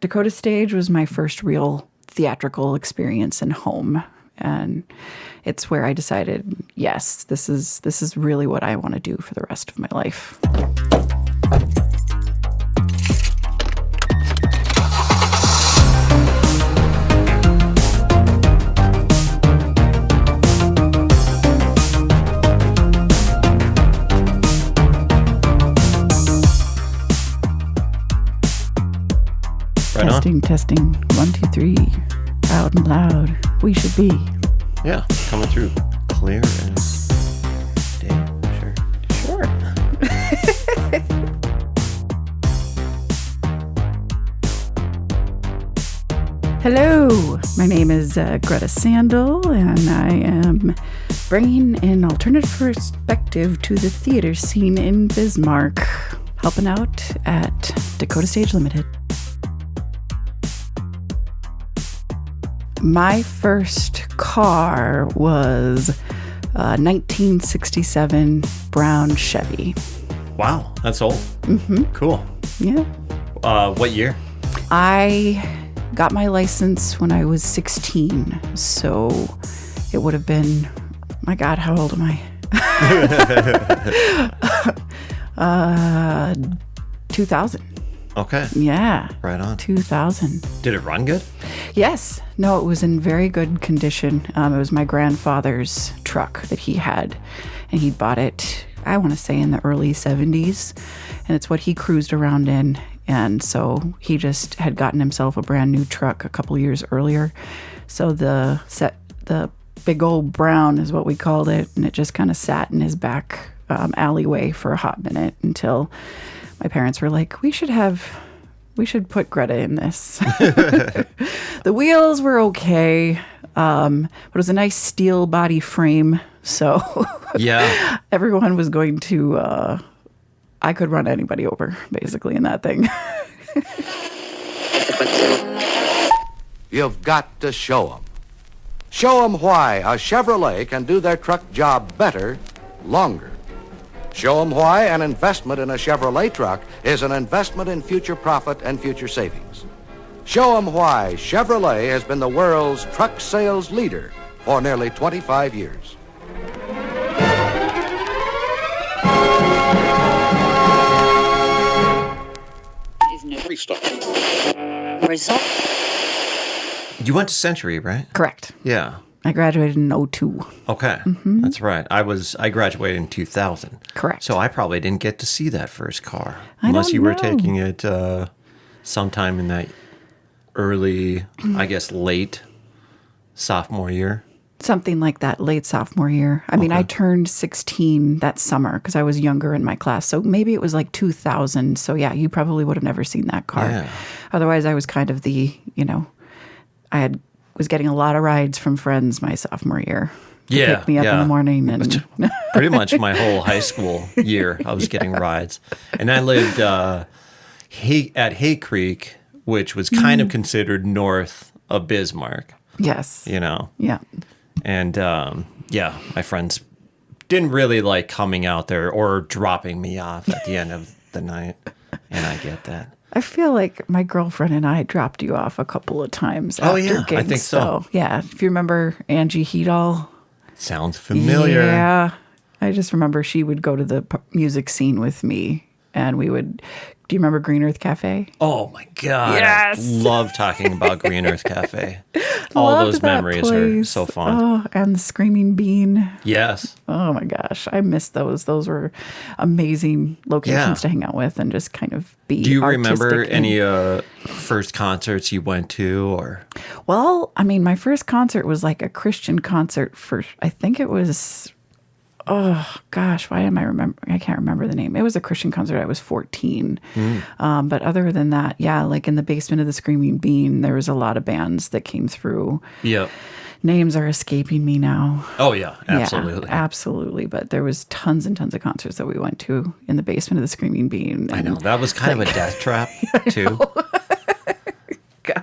Dakota Stage was my first real theatrical experience in home. And it's where I decided, yes, this is really what I want to do for the rest of my life. Testing. 1, 2, 3. Loud and loud. We should be. Yeah, coming through clear as day. Sure. Hello, my name is Greta Sandel, and I am bringing an alternative perspective to the theater scene in Bismarck, helping out at Dakota Stage Limited. My first car was a 1967 brown Chevy. Wow, that's old. Mm-hmm. Cool. Yeah. What year? I got my license when I was 16, so it would have been, my God, how old am I? 2000. Okay. Yeah. Right on. 2000. Did it run good? Yes. No, it was in very good condition. It was my grandfather's truck that he had, and he bought it, I want to say, in the early 70s, and it's what he cruised around in. And so he just had gotten himself a brand new truck a couple years earlier. So the big old brown is what we called it, and it just kind of sat in his back alleyway for a hot minute until my parents were like, we should put Greta in this. The wheels were okay, but it was a nice steel body frame. So yeah, everyone was going to, I could run anybody over, basically, in that thing. You've got to show them. Show them why a Chevrolet can do their truck job better, longer. Show them why an investment in a Chevrolet truck is an investment in future profit and future savings. Show them why Chevrolet has been the world's truck sales leader for nearly 25 years. Result. You went to Century, right? Correct. Yeah. I graduated in 2002. Okay, That's right. I graduated in 2000. Correct. So I probably didn't get to see that first car. Unless you were taking it sometime in that early, I guess, late sophomore year. Something like that, late sophomore year. I mean, I turned 16 that summer because I was younger in my class. So maybe it was like 2000. So yeah, you probably would have never seen that car. Yeah. Otherwise, I was kind of was getting a lot of rides from friends my sophomore year. Pick me up in the morning. And pretty much my whole high school year, I was getting rides. And I lived at Hay Creek, which was kind of considered north of Bismarck. Yes. Yeah. And my friends didn't really like coming out there or dropping me off at the end of the night. And I get that. I feel like my girlfriend and I dropped you off a couple of times after gigs. I think so. Yeah, if you remember Angie Heedall. Sounds familiar. Yeah, I just remember she would go to the music scene with me, and we would. Do you remember Green Earth Cafe? Oh my God! Yes, I love talking about Green Earth Cafe. All those memories are so fun. Oh, and the Screaming Bean. Yes. Oh my gosh, I miss those. Those were amazing locations to hang out with and just kind of be. Do you remember any first concerts you went to, or? Well, I mean, my first concert was like a Christian concert for. I think it was. Oh gosh, why am I remember? I can't remember the name. It was a Christian concert. I was 14. But other than that, yeah, like in the basement of the Screaming Bean, there was a lot of bands that came through. Yep. Names are escaping me now. Oh yeah, absolutely. Yeah, absolutely. But there was tons and tons of concerts that we went to in the basement of the Screaming Bean. I know that was kind of a death trap too.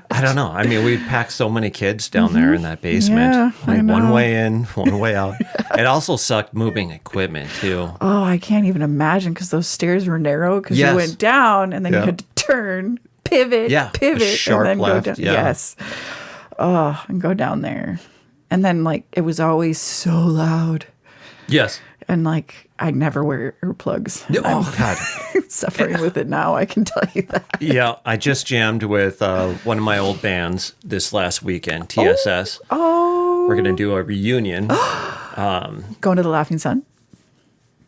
I don't know. I mean, we packed so many kids down there in that basement. Yeah, like one way in, one way out. It also sucked moving equipment too. Oh, I can't even imagine because those stairs were narrow because you went down and then you had to turn, pivot, Yeah, a pivot, sharp and then left, go down. yeah. Yes. Oh, and go down there. And then, like, it was always so loud. Yes. And, like, I never wear earplugs. Oh, God. I'm suffering with it now, I can tell you that. Yeah, I just jammed with one of my old bands this last weekend, TSS. Oh. We're going to do a reunion. Going to the Laughing Sun?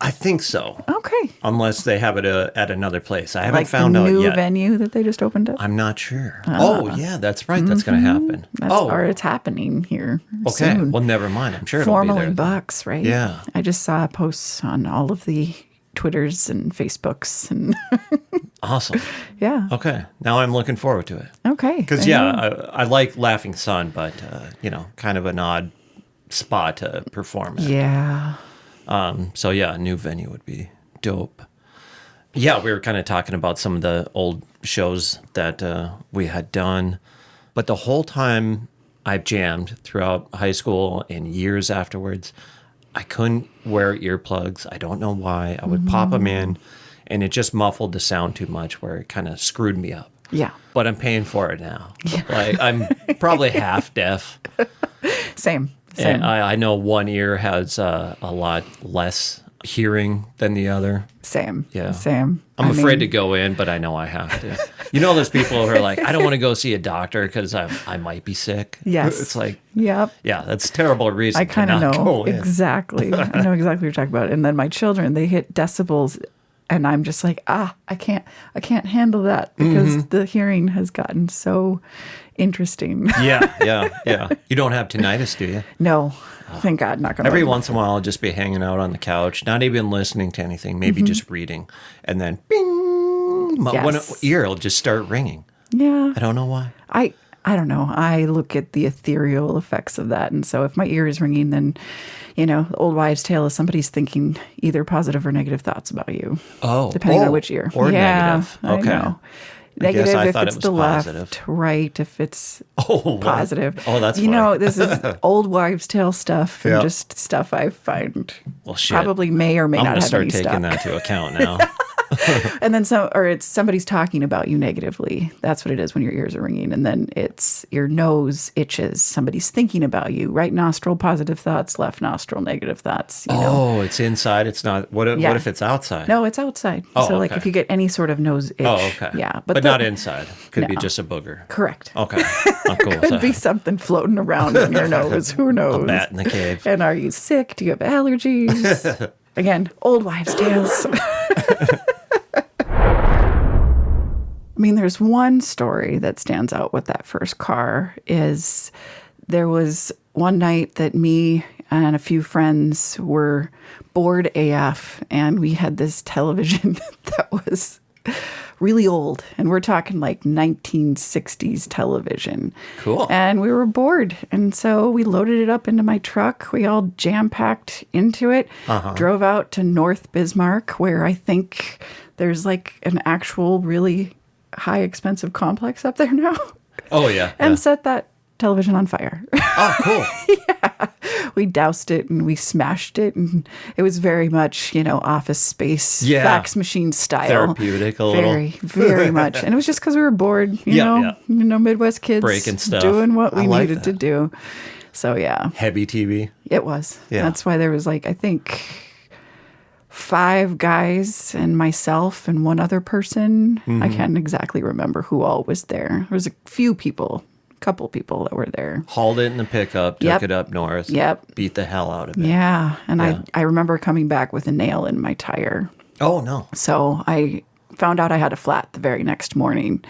I think so. Okay. Unless they have it at another place. I haven't Like found the out new yet. venue that they just opened up? I'm not sure. Oh, yeah, that's right. That's going to happen. Or it's happening here okay. soon. Well, never mind. I'm sure it'll Formerly be there. Bucks, right? Yeah. I just saw posts on all of the Twitters and Facebooks and Awesome. yeah. Okay. Now I'm looking forward to it. Okay. Because, there you yeah, go. I like Laughing Sun, but, kind of an odd spot to perform at. Yeah. So, yeah, a new venue would be dope. Yeah, we were kind of talking about some of the old shows that we had done. But the whole time I've jammed throughout high school and years afterwards, I couldn't wear earplugs. I don't know why. I would pop them in, and it just muffled the sound too much where it kind of screwed me up. Yeah. But I'm paying for it now. Like, I'm probably half deaf. Same. And I know one ear has a lot less hearing than the other. Same. Yeah. Same. I'm afraid to go in, but I know I have to. You know those people who are like, I don't want to go see a doctor because I might be sick. Yes. It's like, Yep. yeah, that's a terrible reason I kind of to not know go in. exactly. I know exactly what you're talking about. And then my children, they hit decibels, and I'm just like, I can't handle that because the hearing has gotten so interesting. Yeah. You don't have tinnitus, do you? No, thank God, not gonna. Every once in a while, I'll just be hanging out on the couch, not even listening to anything, maybe just reading, and then bing, one Yes. ear will just start ringing. Yeah. I don't know why. I don't know. I look at the ethereal effects of that. And so if my ear is ringing, then, the old wives' tale is somebody's thinking either positive or negative thoughts about you. Oh. Depending on which ear. Or negative. Okay. I know. I guess Negative I if thought it's it was the positive. left, right if it's what? positive. Oh, that's funny. This is old wives' tale stuff and Yeah. just stuff I find Well, shit. probably may or may I'm not going to have start any taking stuff. that to account now. And then it's somebody's talking about you negatively. That's what it is when your ears are ringing. And then it's your nose itches. Somebody's thinking about you. Right nostril, positive thoughts. Left nostril, negative thoughts. Oh, it's inside. It's not. What if it's outside? No, it's outside. Oh, so like okay. if you get any sort of nose itch. Oh, okay. Yeah. But not inside. Could be No. just a booger. Correct. Okay. I'm cool with Could that. be something floating around in your nose. Who knows? A bat in the cave. And are you sick? Do you have allergies? Again, old wives' tales. I mean, there's one story that stands out with that first car is there was one night that me and a few friends were bored AF, and we had this television that was really old, and we're talking like 1960s television. Cool. And we were bored, and so we loaded it up into my truck. We all jam-packed into it, drove out to North Bismarck, where I think there's like an actual really high expensive complex up there now. Oh, yeah. And yeah. set that television on fire. Oh, cool. We doused it and we smashed it, and it was very much, Office Space, Yeah. fax machine style. Therapeutic a little. Very, very much. And it was just because we were bored, Yeah. Midwest kids Breaking stuff. doing what we I like needed to that. do. So yeah, Heavy TV. it was. Yeah. That's why there was I think 5 guys and myself and one other person. Mm-hmm. I can't exactly remember who all was there. There was a couple people that were there. Hauled it in the pickup, took Yep. it up north. Yep. Beat the hell out of it. Yeah. And Yeah. I remember coming back with a nail in my tire. Oh, no. So I found out I had a flat the very next morning,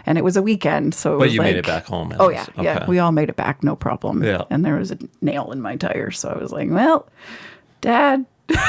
and it was a weekend. So it But was you made like- it back home. at Oh least. yeah. Yeah. Okay. We all made it back. No problem. Yeah. And there was a nail in my tire. So I was like, well, Dad,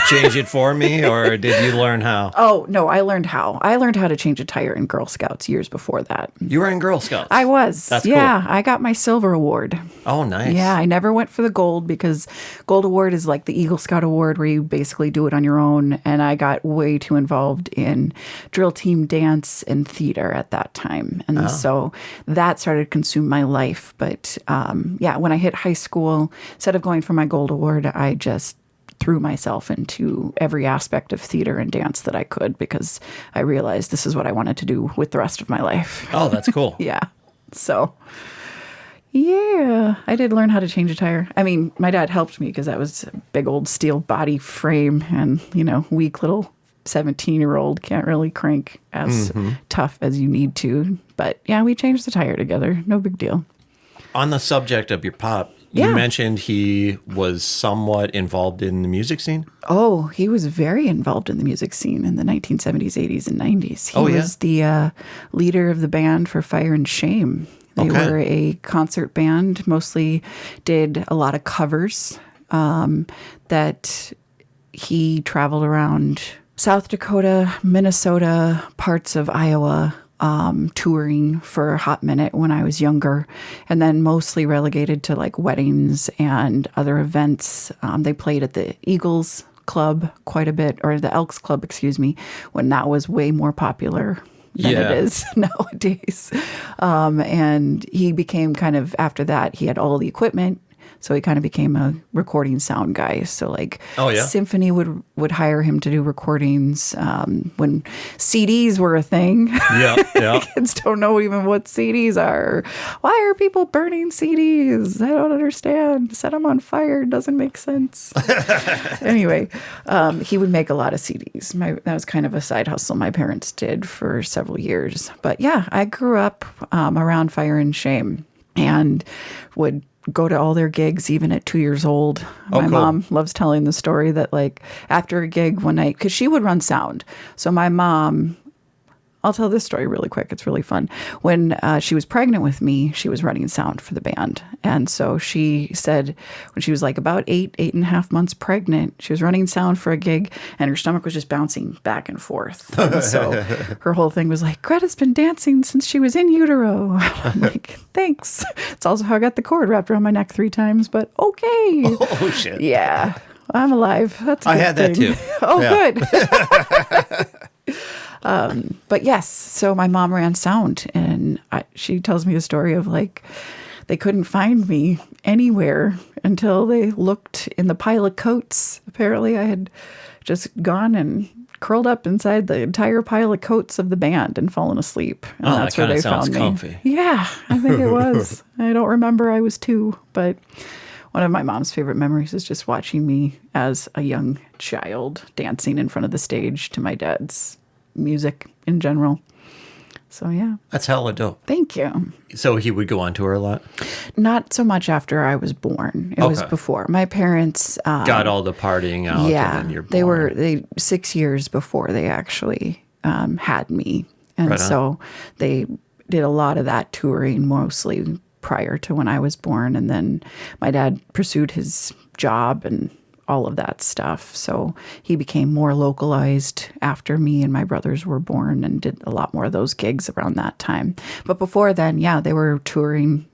Change it for me, or did you learn how? oh no, I learned how. I learned how to change a tire in Girl Scouts years before that. You were in Girl Scouts. I was. That's yeah. cool. I got my silver award. Oh, nice. Yeah, I never went for the gold because gold award is like the Eagle Scout award where you basically do it on your own. And I got way too involved in drill team dance and theater at that time. And so that started to consume my life. But when I hit high school, instead of going for my gold award, I just threw myself into every aspect of theater and dance that I could because I realized this is what I wanted to do with the rest of my life. Oh, that's cool. Yeah. So, yeah, I did learn how to change a tire. I mean, my dad helped me because that was a big old steel body frame and, weak little 17-year-old can't really crank as tough as you need to. But yeah, we changed the tire together. No big deal. On the subject of your pop, you mentioned he was somewhat involved in the music scene? Oh, he was very involved in the music scene in the 1970s, 80s, and 90s. He was the leader of the band for Fire and Shame. They were a concert band, mostly did a lot of covers that he traveled around South Dakota, Minnesota, parts of Iowa, touring for a hot minute when I was younger, and then mostly relegated to like weddings and other events. They played at the Eagles Club quite a bit, or the Elks Club, excuse me, when that was way more popular than it is nowadays. And he became kind of, after that, he had all the equipment. So he kind of became a recording sound guy. So like Symphony would hire him to do recordings when CDs were a thing. Yeah. Kids don't know even what CDs are. Why are people burning CDs? I don't understand. Set them on fire. Doesn't make sense. Anyway, he would make a lot of CDs. That was kind of a side hustle my parents did for several years. But yeah, I grew up around Fire and Shame and would go to all their gigs even at 2 years old. My mom loves telling the story that like after a gig one night, because she would run sound. So my mom, I'll tell this story really quick. It's really fun. When she was pregnant with me, she was running sound for the band. And so she said when she was like about 8.5 months pregnant, she was running sound for a gig and her stomach was just bouncing back and forth. And so her whole thing was like, Greta's been dancing since she was in utero. I'm like, thanks. It's also how I got the cord wrapped around my neck 3 times, but okay. Oh, shit. Yeah. I'm alive. That's a good had thing. That too. Oh, good. But yes, so my mom ran sound and she tells me a story of like, they couldn't find me anywhere until they looked in the pile of coats. Apparently I had just gone and curled up inside the entire pile of coats of the band and fallen asleep. And that's where they found me. Comfy. Yeah, I think it was. I don't remember. I was 2, but one of my mom's favorite memories is just watching me as a young child dancing in front of the stage to my dad's music in general. So, yeah. That's hella dope. Thank you. So he would go on tour a lot? Not so much after I was born. It was before. My parents... got all the partying out and then you're born. They 6 years before they actually had me. And Right so they did a lot of that touring mostly prior to when I was born. And then my dad pursued his job and all of that stuff. So he became more localized after me and my brothers were born and did a lot more of those gigs around that time. But before then, yeah, they were touring,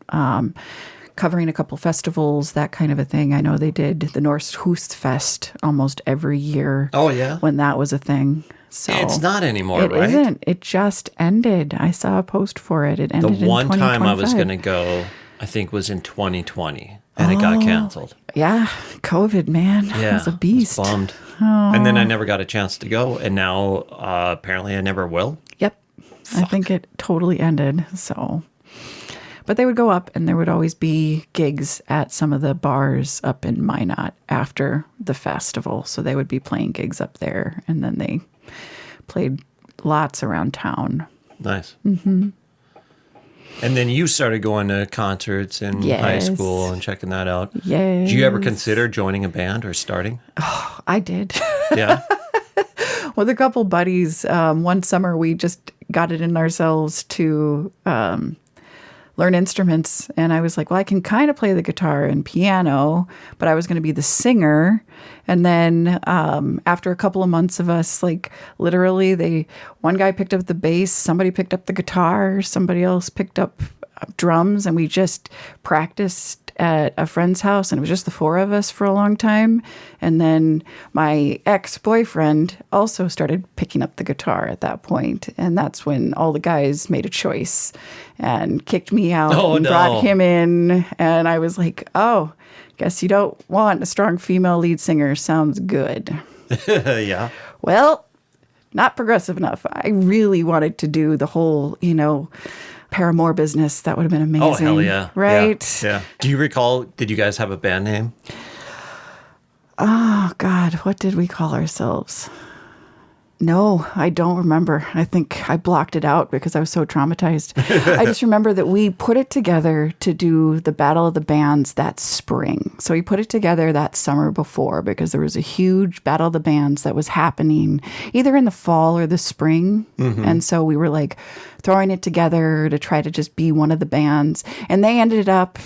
covering a couple festivals, that kind of a thing. I know they did the Norsthust Fest almost every year. Oh, yeah? When that was a thing. So it's not anymore, it right? It isn't. It just ended. I saw a post for it. It ended in 2025. The one time I was going to go, I think, was in 2020. And it got canceled. Yeah, COVID, man. Yeah, it was a beast. I was bummed. And then I never got a chance to go, and now apparently I never will. Yep, I think it totally ended. So, but they would go up, and there would always be gigs at some of the bars up in Minot after the festival. So they would be playing gigs up there, and then they played lots around town. Nice. Mm-hmm. And then you started going to concerts in high school and checking that out. Yes. Did you ever consider joining a band or starting? Oh, I did. Yeah? With a couple buddies. One summer we just got it in ourselves to learn instruments. And I was like, well, I can kind of play the guitar and piano, but I was going to be the singer. And then after a couple of months of us, like literally one guy picked up the bass, somebody picked up the guitar, somebody else picked up drums, and we just practiced at a friend's house, and it was just the four of us for a long time. And then my ex-boyfriend also started picking up the guitar at that point, and that's when all the guys made a choice and kicked me out and brought him in. And I was like, oh, guess you don't want a strong female lead singer. Sounds good. Yeah. Well, not progressive enough. I really wanted to do the whole, Paramore business. That would have been amazing. Oh, hell yeah. Right? Yeah. Do you recall, did you guys have a band name? Oh, God. What did we call ourselves? No, I don't remember. I think I blocked it out because I was so traumatized. I just remember that we put it together to do the Battle of the Bands that spring. So we put it together that summer before because there was a huge Battle of the Bands that was happening either in the fall or the spring. Mm-hmm. And so we were like throwing it together to try to just be one of the bands. And they ended up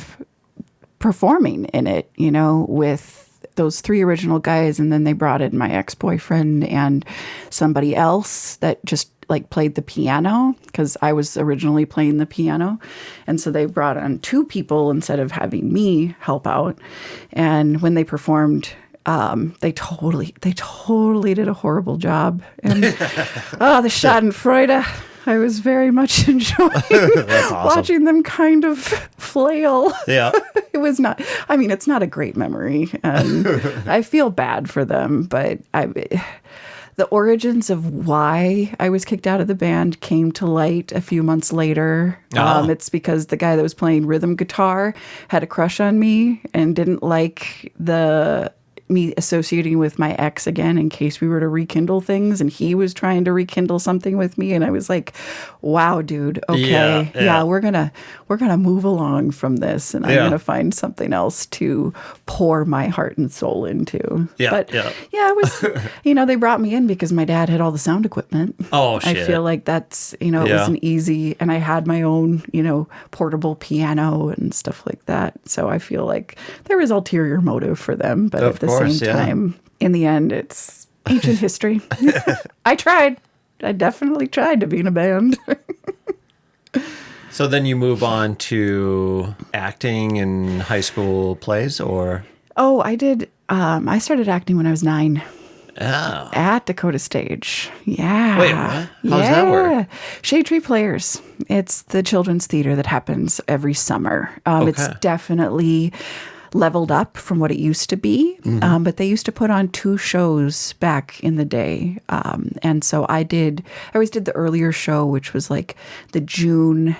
performing in it, with those three original guys, and then they brought in my ex-boyfriend and somebody else that just played the piano, because I was originally playing the piano. And so they brought on two people instead of having me help out. And when they performed, they totally did a horrible job. And the Schadenfreude, I was very much enjoying awesome. Watching them kind of flail. Yeah. It was not, it's not a great memory. And I feel bad for them, but the origins of why I was kicked out of the band came to light a few months later. Oh. It's because the guy that was playing rhythm guitar had a crush on me and didn't like me associating with my ex again in case we were to rekindle things, and he was trying to rekindle something with me, and I was like, wow, dude, okay, yeah, we're gonna move along from this, and I'm gonna find something else to pour my heart and soul into. But it was they brought me in because my dad had all the sound equipment. Oh shit. I feel like that's it was an easy, and I had my own portable piano and stuff like that, so I feel like there was ulterior motive for them, but at the same time, in the end, it's ancient history. I tried. I definitely tried to be in a band. So then you move on to acting in high school plays, or? Oh, I did. I started acting when I was 9. Oh. At Dakota Stage. Yeah. Wait, what? How does that work? Shade Tree Players. It's the children's theater that happens every summer. Okay. It's definitely leveled up from what it used to be. Mm-hmm. But they used to put on 2 shows back in the day. And so I always did the earlier show, which was like the June.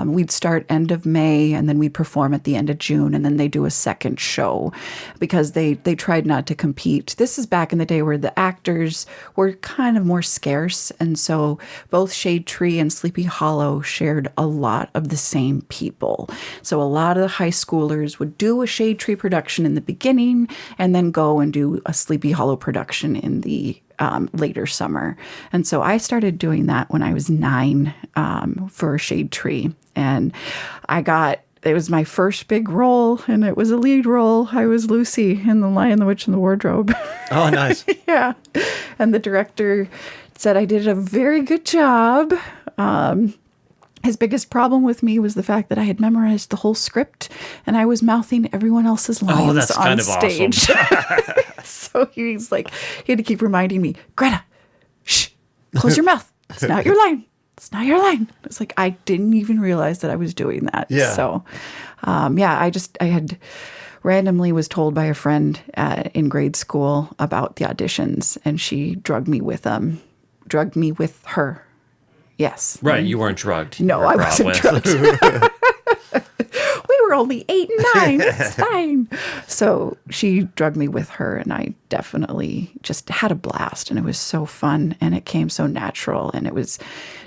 We'd start end of May, and then we'd perform at the end of June, and then they do a second show because they tried not to compete. This is back in the day where the actors were kind of more scarce, and so both Shade Tree and Sleepy Hollow shared a lot of the same people. So a lot of the high schoolers would do a Shade Tree production in the beginning and then go and do a Sleepy Hollow production in the later summer. And so I started doing that when I was 9 for Shade Tree. And it was my first big role, and it was a lead role. I was Lucy in The Lion, the Witch, and the Wardrobe. Oh, nice. Yeah. And the director said I did a very good job. His biggest problem with me was the fact that I had memorized the whole script, and I was mouthing everyone else's lines that's on kind of stage. Awesome. So he had to keep reminding me, Greta, shh, close your mouth. It's not your line. It's not your line. It's like, I didn't even realize that I was doing that. Yeah. So, I had randomly was told by a friend in grade school about the auditions, and she drugged me with her. Yes. Right. You weren't drugged. No, I wasn't drugged. We were only 8 and 9. It's fine. So she drugged me with her, and I definitely just had a blast, and it was so fun, and it came so natural. And it was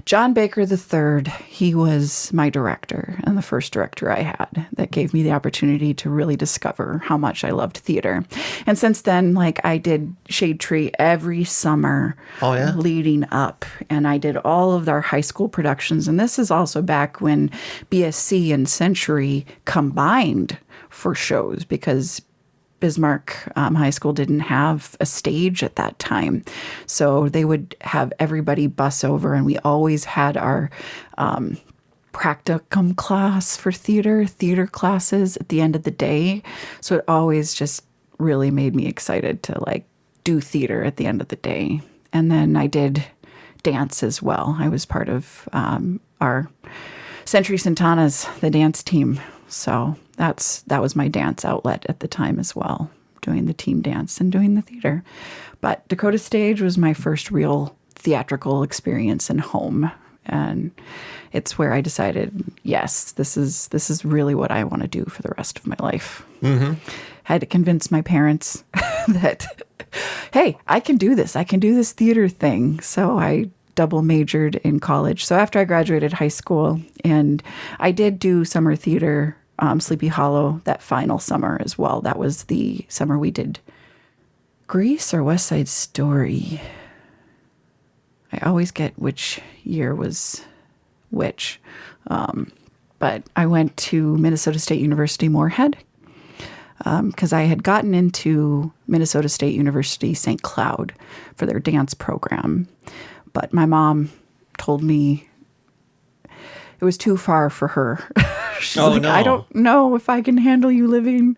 John Baker III. He was my director, and the first director I had that gave me the opportunity to really discover how much I loved theater. And since then, I did Shade Tree every summer leading up, and I did all of our high school productions. And this is also back when BSC and Century combined for shows, because Bismarck High School didn't have a stage at that time. So they would have everybody bus over, and we always had our practicum class for theater classes at the end of the day. So it always just really made me excited to like do theater at the end of the day. And then I did dance as well. I was part of our Century Santana's, the dance team. So that was my dance outlet at the time as well, doing the team dance and doing the theater. But Dakota Stage was my first real theatrical experience in home. And it's where I decided, yes, this is really what I want to do for the rest of my life. Mm-hmm. I had to convince my parents that, hey, I can do this. I can do this theater thing. So I double majored in college. So after I graduated high school, and I did do summer theater, Sleepy Hollow, that final summer as well. That was the summer we did Grease or West Side Story. I always get which year was which. But I went to Minnesota State University Moorhead because I had gotten into Minnesota State University St. Cloud for their dance program. But my mom told me it was too far for her. She's like, no. I don't know if I can handle you living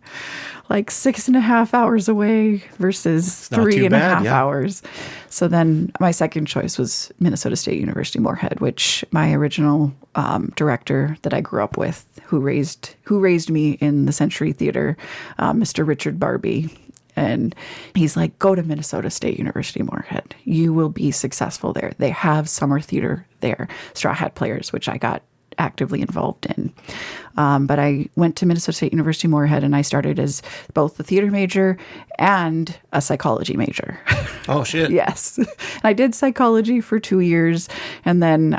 like 6.5 hours away versus not too 3.5 bad, yeah. hours. So then my second choice was Minnesota State University Moorhead, which my original director that I grew up with, who raised me in the Century Theater, Mr. Richard Barbie. And he's like, go to Minnesota State University Moorhead. You will be successful there. They have summer theater there, Straw Hat Players, which I got actively involved in. But I went to Minnesota State University Moorhead, and I started as both the theater major and a psychology major. Oh, shit. Yes. And I did psychology for 2 years, and then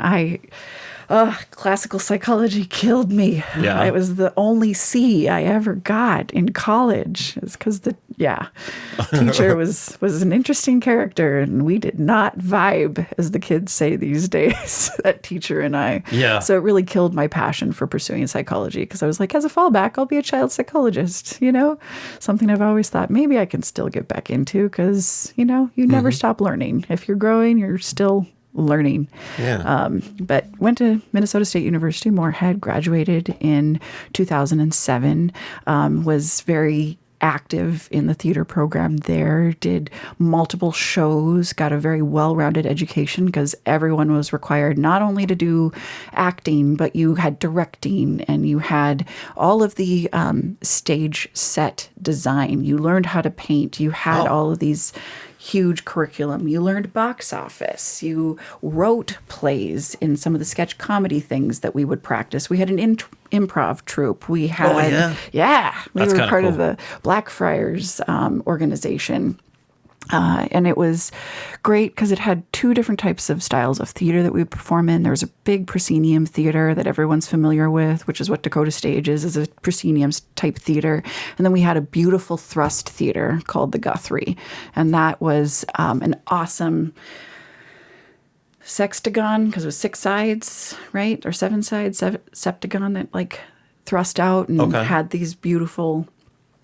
classical psychology killed me. Yeah. It was the only C I ever got in college. It's because the teacher was an interesting character, and we did not vibe, as the kids say these days, that teacher and I. Yeah. So it really killed my passion for pursuing psychology, because I was like, as a fallback, I'll be a child psychologist, something I've always thought maybe I can still get back into, because, you never stop learning. If you're growing, you're still learning. Yeah. But went to Minnesota State University Moorhead, graduated in 2007, was very active in the theater program there, did multiple shows, got a very well-rounded education, because everyone was required not only to do acting, but you had directing, and you had all of the stage set design. You learned how to paint. You had all of these huge curriculum. You learned box office. You wrote plays in some of the sketch comedy things that we would practice. We had an improv troupe. We had, we That's were kinda part cool. of the Blackfriars organization. And it was great because it had two different types of styles of theater that we would perform in. There was a big proscenium theater that everyone's familiar with, which is what Dakota Stage is a proscenium type theater. And then we had a beautiful thrust theater called the Guthrie. And that was an awesome sextagon, because it was 6 sides, right? Or 7 sides, septagon that like thrust out and had these beautiful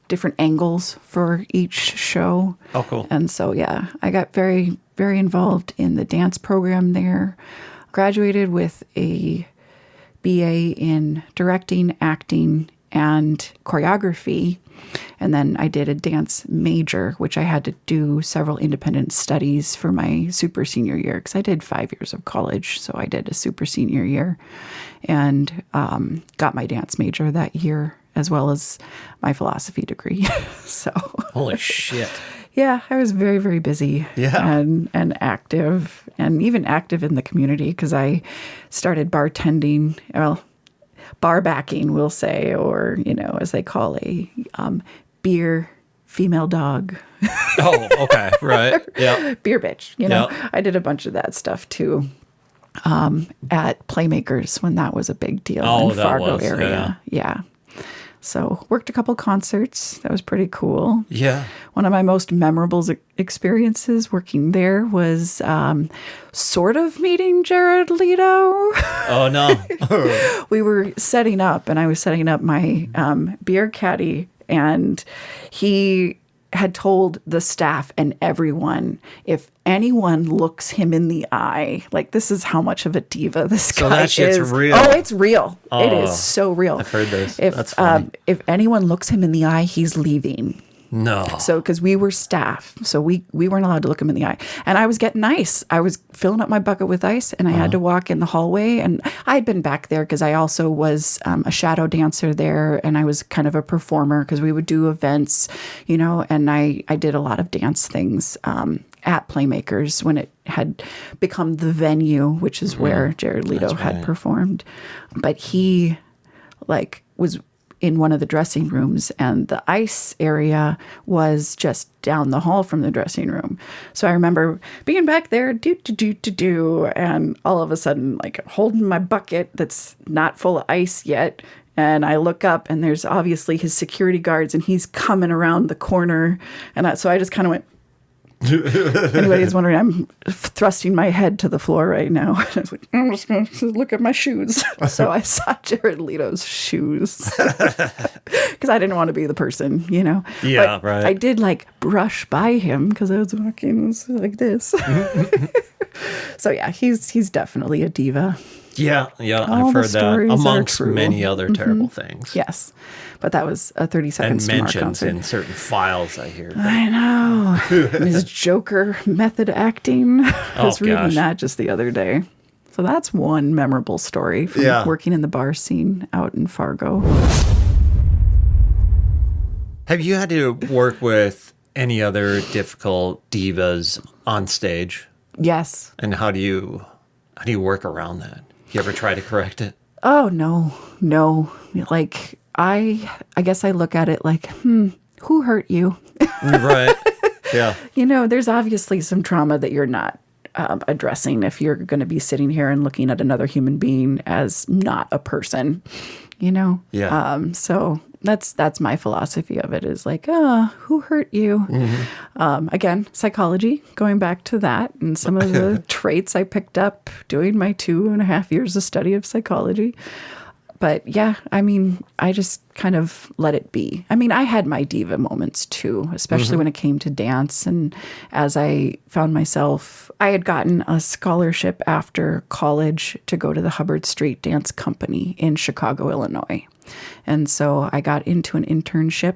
different angles for each show. Oh, cool. And so, I got very, very involved in the dance program there. Graduated with a BA in directing, acting, and choreography. And then I did a dance major, which I had to do several independent studies for my super senior year, because I did 5 years of college. So I did a super senior year and got my dance major that year, as well as my philosophy degree. So Holy shit. yeah, I was very, very busy and active, and even active in the community, because I started bartending, bar backing, we'll say, or, as they call a beer female dog. Oh, okay. Right. Yeah. Beer bitch, I did a bunch of that stuff too. At Playmakers, when that was a big deal in Fargo area. Yeah. So worked a couple concerts. That was pretty cool. Yeah. One of my most memorable experiences working there was sort of meeting Jared Leto. Oh, no. We were setting up, and I was setting up my beer caddy, and he had told the staff and everyone, if anyone looks him in the eye, like, this is how much of a diva this guy is. So that shit's real. Oh, it's real. Oh, it is so real. I've heard this. That's funny. If anyone looks him in the eye, he's leaving. No. So, because we were staff, so we weren't allowed to look him in the eye. And I was getting ice. I was filling up my bucket with ice, and I had to walk in the hallway. And I had been back there because I also was a shadow dancer there, and I was kind of a performer because we would do events, and I did a lot of dance things at Playmakers when it had become the venue, which is where Jared Leto had performed. But he, was in one of the dressing rooms, and the ice area was just down the hall from the dressing room. So I remember being back there, and all of a sudden, holding my bucket that's not full of ice yet. And I look up, and there's obviously his security guards, and he's coming around the corner. And so I just kind of went, anybody's wondering, I'm thrusting my head to the floor right now. I was like, I'm just going to look at my shoes. So I saw Jared Leto's shoes because I didn't want to be the person, Yeah, but right. I did brush by him because I was walking like this. So yeah, he's definitely a diva. Yeah, I've heard that amongst many other terrible things. Yes, but that was a 30-second and mentions in certain files, I hear. I know. His Joker method acting. I was reading that just the other day. So that's one memorable story from working in the bar scene out in Fargo. Have you had to work with any other difficult divas on stage? Yes. And how do you work around that? You ever try to correct it? Oh, no. I guess I look at it like, who hurt you? Right. Yeah. There's obviously some trauma that you're not addressing if you're going to be sitting here and looking at another human being as not a person, Yeah. So that's my philosophy of it is who hurt you? Mm-hmm. Again, psychology, going back to that and some of the traits I picked up doing my 2.5 years of study of psychology. But yeah, I just kind of let it be. I had my diva moments too, especially when it came to dance. And as I found myself, I had gotten a scholarship after college to go to the Hubbard Street Dance Company in Chicago, Illinois. And so I got into an internship,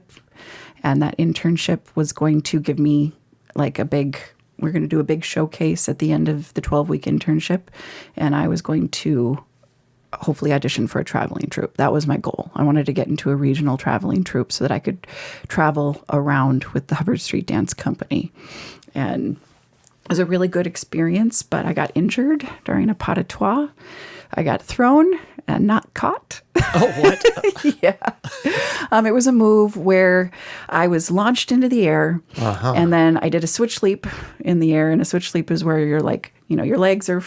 and that internship was going to give me we're going to do a big showcase at the end of the 12-week internship. And I was going to hopefully audition for a traveling troupe. That was my goal. I wanted to get into a regional traveling troupe so that I could travel around with the Hubbard Street Dance Company. And it was a really good experience, but I got injured during a pas de trois. I got thrown and not caught. Oh, what? Yeah. It was a move where I was launched into the air, and then I did a switch leap in the air. And a switch leap is where you're your legs are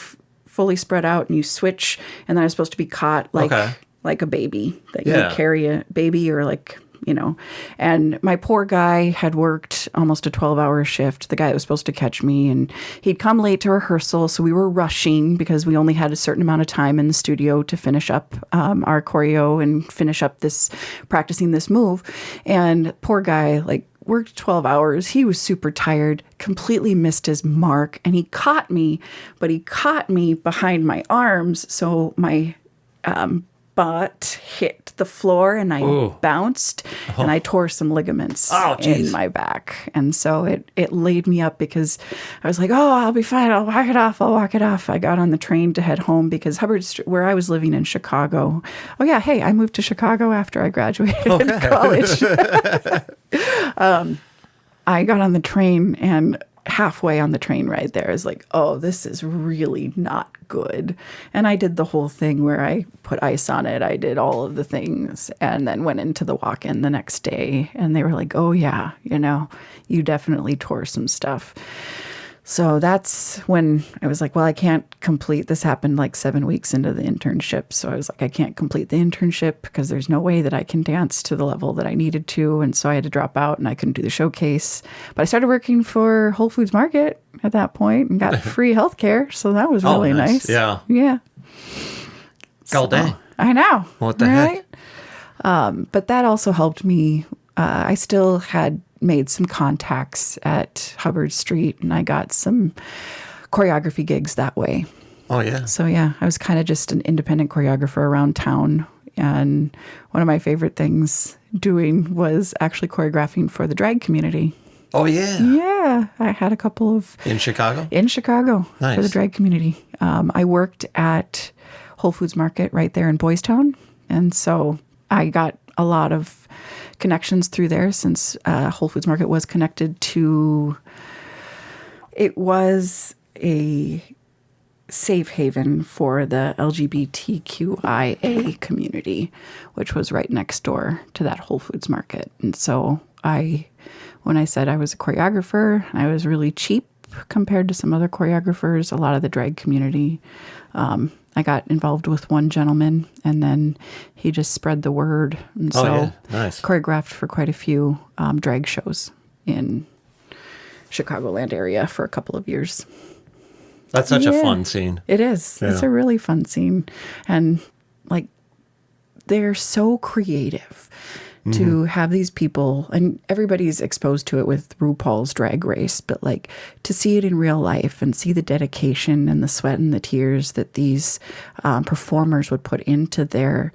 fully spread out and you switch, and then I was supposed to be caught like a baby, that you would carry a baby or and my poor guy had worked almost a 12-hour shift, the guy that was supposed to catch me, and he'd come late to rehearsal, so we were rushing because we only had a certain amount of time in the studio to finish up our choreo and finish up practicing this move. And poor guy, worked 12 hours. He was super tired, completely missed his mark, and he caught me, but he caught me behind my arms, so my butt hit the floor and I bounced and I tore some ligaments in my back. And so it laid me up because I was like, I'll be fine. I'll walk it off. I got on the train to head home because Hubbard Street, where I was living in Chicago. Oh yeah. Hey, I moved to Chicago after I graduated in college. I got on the train, and halfway on the train ride there is this is really not good. And I did the whole thing where I put ice on it. I did all of the things and then went into the walk-in the next day, and they were like, oh yeah, you definitely tore some stuff. So that's when I was like, well, I can't complete. This happened 7 weeks into the internship. So I was like, I can't complete the internship because there's no way that I can dance to the level that I needed to. And so I had to drop out and I couldn't do the showcase. But I started working for Whole Foods Market at that point and got free healthcare. So that was really nice. Yeah. Yeah. All day. I know. What the heck? But that also helped me. I still had made some contacts at Hubbard Street, and I got some choreography gigs that way. Oh, yeah. So, yeah, I was kind of just an independent choreographer around town. And one of my favorite things doing was actually choreographing for the drag community. Oh, yeah. Yeah, I had a couple of... In Chicago? In Chicago, Nice. for the drag community. I worked at Whole Foods Market right there in Boys Town. And so I got a lot of connections through there since Whole Foods Market was connected to... It was a safe haven for the LGBTQIA community, which was right next door to that Whole Foods Market. And so when I said I was a choreographer, I was really cheap compared to some other choreographers, a lot of the drag community. I got involved with one gentleman, and then he just spread the word. And so Nice. choreographed for quite a few drag shows in Chicagoland area for a couple of years. That's such a fun scene. It is. Yeah. It's a really fun scene. And like, they're so creative to have these people, and everybody's exposed to it with RuPaul's Drag Race, but like to see it in real life and see the dedication and the sweat and the tears that these performers would put into their,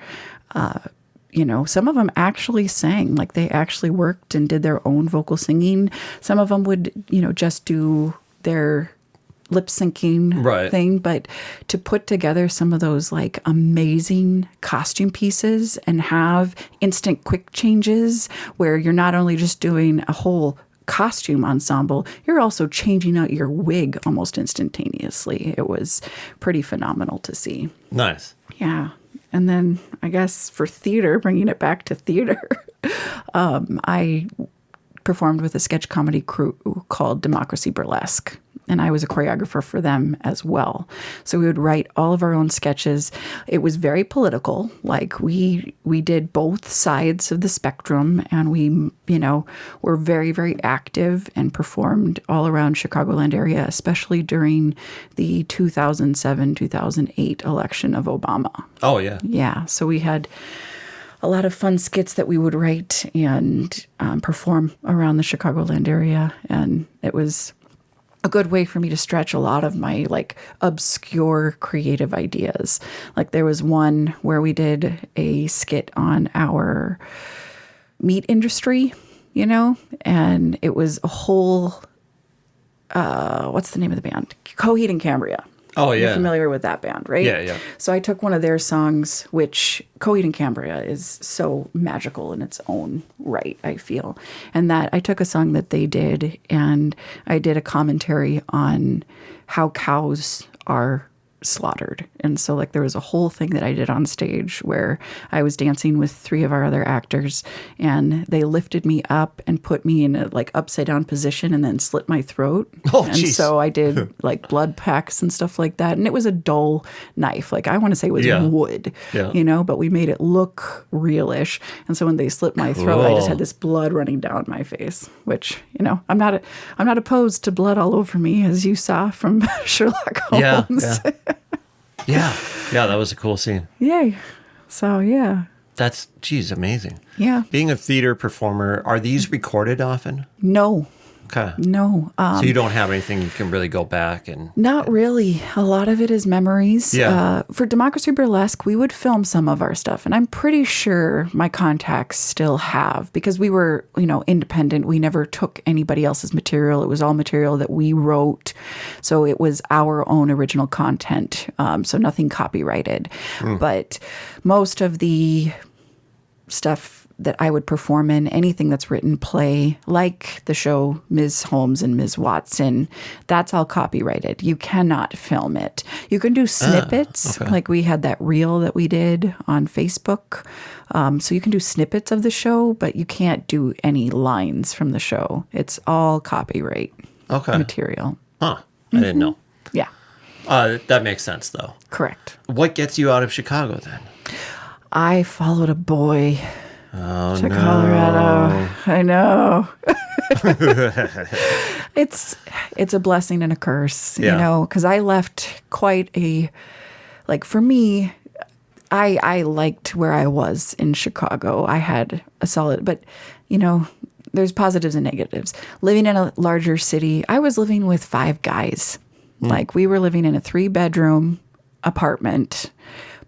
some of them actually sang, like they actually worked and did their own vocal singing. Some of them would, just do their lip syncing thing, but to put together some of those like amazing costume pieces and have instant quick changes where you're not only just doing a whole costume ensemble, you're also changing out your wig almost instantaneously. It was pretty phenomenal to see. Nice. Yeah. And then I guess for theater, bringing it back to theater, I performed with a sketch comedy crew called Democracy Burlesque. And I was a choreographer for them as well. So we would write all of our own sketches. It was very political. Like we did both sides of the spectrum, and we, were very, very active and performed all around Chicagoland area, especially during the 2007-2008 election of Obama. Oh, yeah. Yeah. So we had a lot of fun skits that we would write and perform around the Chicagoland area. And it was a good way for me to stretch a lot of my like obscure creative ideas. Like there was one where we did a skit on our meat industry, and it was a whole, what's the name of the band? Coheed and Cambria. Oh, yeah. You're familiar with that band, right? Yeah, yeah. So I took one of their songs, which Coheed and Cambria is so magical in its own right, I feel. And that I took a song that they did, and I did a commentary on how cows are slaughtered. And so like there was a whole thing that I did on stage where I was dancing with three of our other actors, and they lifted me up and put me in a like upside down position and then slit my throat. Oh, and geez. so I did like blood packs and stuff like that. And it was a dull knife. Like I want to say it was wood, but we made it look realish. And so when they slit my throat, I just had this blood running down my face, which, I'm not opposed to blood all over me, as you saw from Sherlock Holmes. Yeah, that was a cool scene. Yay. So, yeah. That's, amazing. Yeah. Being a theater performer, are these recorded often? No. Okay. No. So you don't have anything you can really go back and... Not really. A lot of it is memories. Yeah. For Democracy Burlesque, we would film some of our stuff. And I'm pretty sure my contacts still have, because we were, independent. We never took anybody else's material. It was all material that we wrote. So it was our own original content. So nothing copyrighted. But most of the stuff that I would perform in, anything that's written play, like the show Ms. Holmes and Ms. Watson, that's all copyrighted. You cannot film it. You can do snippets, like we had that reel that we did on Facebook. So you can do snippets of the show, but you can't do any lines from the show. It's all copyright material. Huh. I didn't know. Yeah. That makes sense, though. Correct. What gets you out of Chicago, then? I followed a boy to no. Colorado. I know. It's a blessing and a curse, because I left quite a, like for me, I liked where I was in Chicago. I had a solid, but there's positives and negatives. Living in a larger city, I was living with 5 guys. Like, we were living in a 3-bedroom apartment,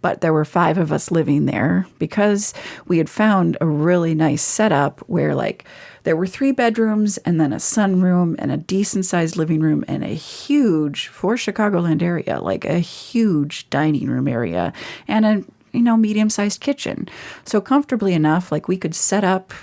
but there were 5 of us living there because we had found a really nice setup where, like, there were 3 bedrooms and then a sunroom and a decent-sized living room and a huge, for Chicagoland area, like a huge dining room area and a, medium-sized kitchen. So comfortably enough, like, we could set up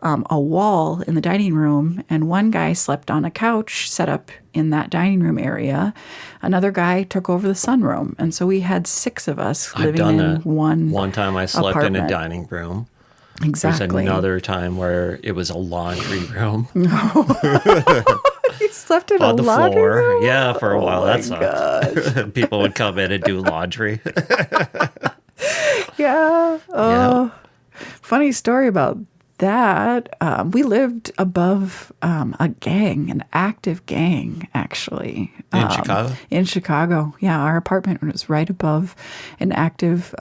a wall in the dining room, and one guy slept on a couch set up in that dining room area. Another guy took over the sunroom, and so we had 6 of us living in one time I slept in a apartment. dining room. Exactly. There's another time where it was a laundry room. You slept in On a the laundry floor. room? Yeah, for a while. my That sucked. People would come in and do laundry. Yeah. Oh, funny story about that. We lived above an active gang, actually. In Chicago? In Chicago. Yeah, our apartment was right above an active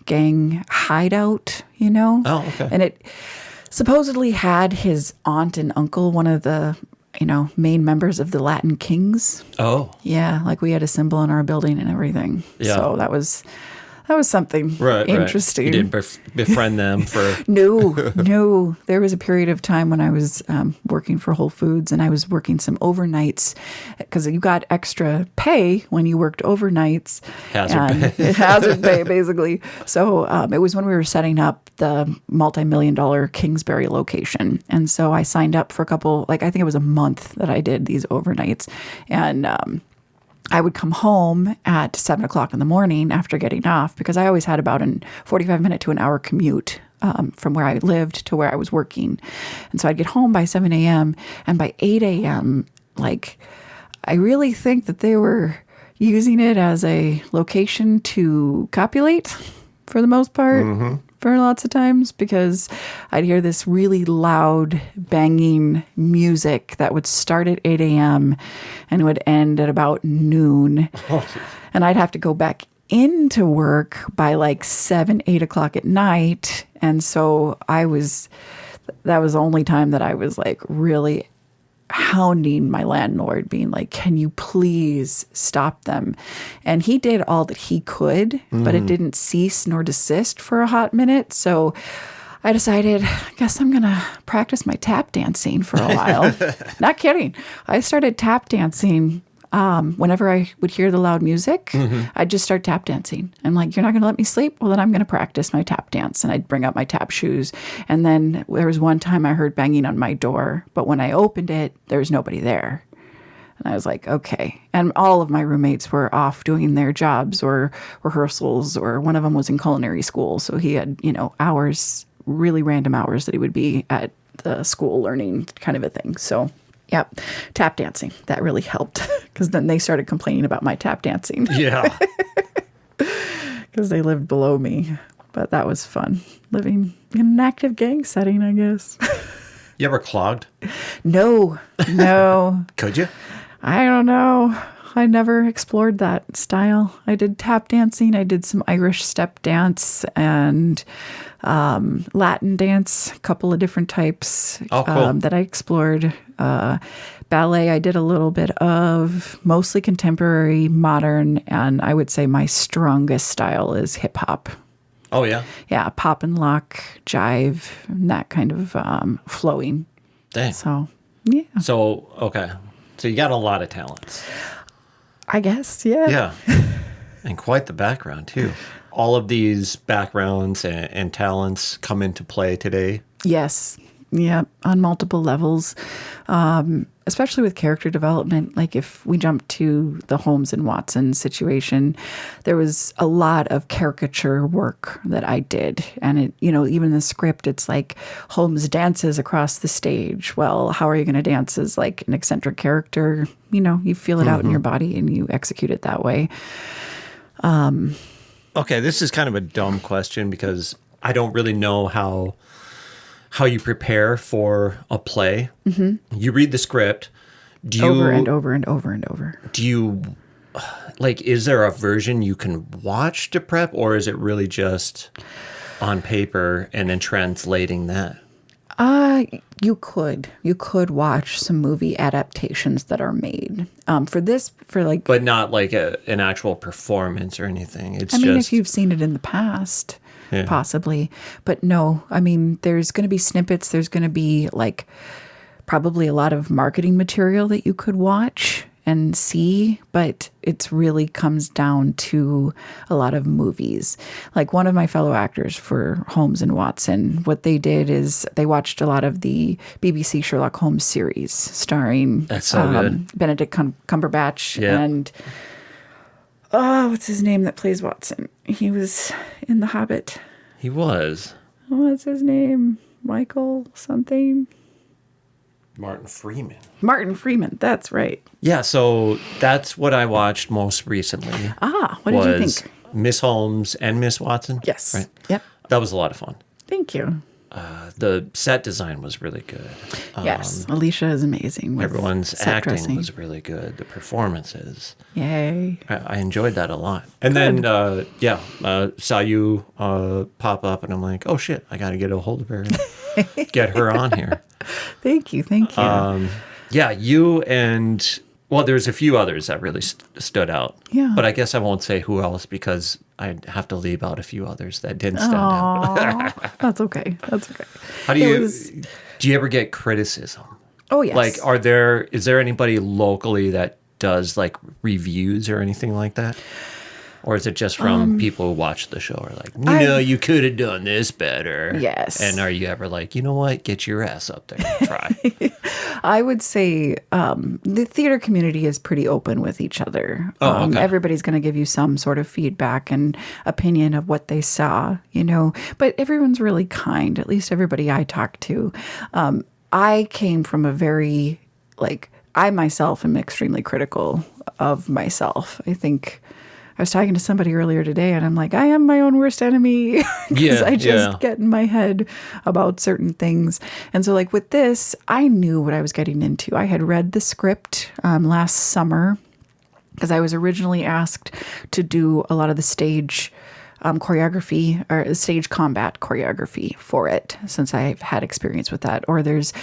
gang hideout, Oh, okay. And it supposedly had his aunt and uncle, one of the, main members of the Latin Kings. Oh. Yeah, like we had a symbol in our building and everything. Yeah. So that was something interesting. You didn't befriend them for... No. There was a period of time when I was working for Whole Foods, and I was working some overnights because you got extra pay when you worked overnights. Hazard pay. Hazard pay, basically. So it was when we were setting up the multi-million-dollar Kingsbury location. And so I signed up for a couple, I think it was a month that I did these overnights. And I would come home at 7 o'clock in the morning after getting off because I always had about a 45-minute to an hour commute from where I lived to where I was working. And so I'd get home by 7 a.m. and by 8 a.m., I really think that they were using it as a location to copulate for the most part. For lots of times, because I'd hear this really loud banging music that would start at 8 a.m. and would end at about noon. And I'd have to go back into work by 7, 8 o'clock at night. And so that was the only time that I was really hounding my landlord, being like, can you please stop them? And he did all that he could, but it didn't cease nor desist for a hot minute. So I decided, I guess I'm going to practice my tap dancing for a while. Not kidding. I started tap dancing whenever I would hear the loud music. I'd just start tap dancing. I'm like, you're not going to let me sleep? Well, then I'm going to practice my tap dance. And I'd bring out my tap shoes. And then there was one time I heard banging on my door. But when I opened it, there was nobody there. And I was like, okay. And all of my roommates were off doing their jobs or rehearsals, or one of them was in culinary school. So he had, hours, really random hours that he would be at the school learning kind of a thing. So yep, tap dancing. That really helped because then they started complaining about my tap dancing. Yeah. Because they lived below me. But that was fun, living in an active gang setting, I guess. You ever clogged? No. Could you? I don't know. I never explored that style. I did tap dancing. I did some Irish step dance and Latin dance, a couple of different types that I explored. Ballet, I did a little bit of, mostly contemporary, modern, and I would say my strongest style is hip hop. Oh, yeah? Yeah, pop and lock, jive, and that kind of flowing. Dang. So, yeah. So, okay. So you got a lot of talents. I guess, yeah. Yeah. And quite the background, too. All of these backgrounds and talents come into play today. Yes. Yeah, on multiple levels, especially with character development. Like if we jump to the Holmes and Watson situation, there was a lot of caricature work that I did. And it, even the script, it's like Holmes dances across the stage. Well, how are you going to dance as like an eccentric character? You feel it out in your body and you execute it that way. Okay, this is kind of a dumb question because I don't really know how you prepare for a play. You read the script. Do you over and over and over and over? Do you is there a version you can watch to prep, or is it really just on paper and then translating that? You could watch some movie adaptations that are made But not like an actual performance or anything. It's I mean, just if you've seen it in the past, Yeah. possibly. But no, I mean, there's going to be snippets. There's going to be like probably a lot of marketing material that you could watch and see, but it really comes down to a lot of movies. Like one of my fellow actors for Holmes and Watson, what they did is they watched a lot of the BBC Sherlock Holmes series starring That's so good. Benedict Cumberbatch Yeah. and what's his name that plays Watson? He was in The Hobbit. he was What's his name? Michael something? Martin Freeman. Martin Freeman, that's right. Yeah, so that's what I watched most recently. What did you was think? Miss Holmes and Miss Watson. Yes. Right. Yep. That was a lot of fun. Thank you. The set design was really good. Yes. Alicia is amazing. With Everyone's set acting dressing. was really good. The performances. Yay. I enjoyed that a lot. And then, saw you pop up, and I'm like, oh shit, I got to get a hold of her and get her on here. Thank you. Yeah, you and, well, there's a few others that really stood out. Yeah. But I guess I won't say who else because I have to leave out a few others that didn't stand out. Aw, that's okay. That's okay. How do do you ever get criticism? Oh, yes. Like, is there anybody locally that does like reviews or anything like that? Or is it just from people who watch the show are like, you could have done this better? Yes. And are you ever like, you know what? Get your ass up there and try. I would say the theater community is pretty open with each other. Okay. Everybody's going to give you some sort of feedback and opinion of what they saw, but everyone's really kind, at least everybody I talked to. I came from a very, I myself am extremely critical of myself. I think I was talking to somebody earlier today and I'm like, I am my own worst enemy because I just get in my head about certain things. And so with this, I knew what I was getting into. I had read the script last summer because I was originally asked to do a lot of the stage choreography or stage combat choreography for it, since I've had experience with that. Or there's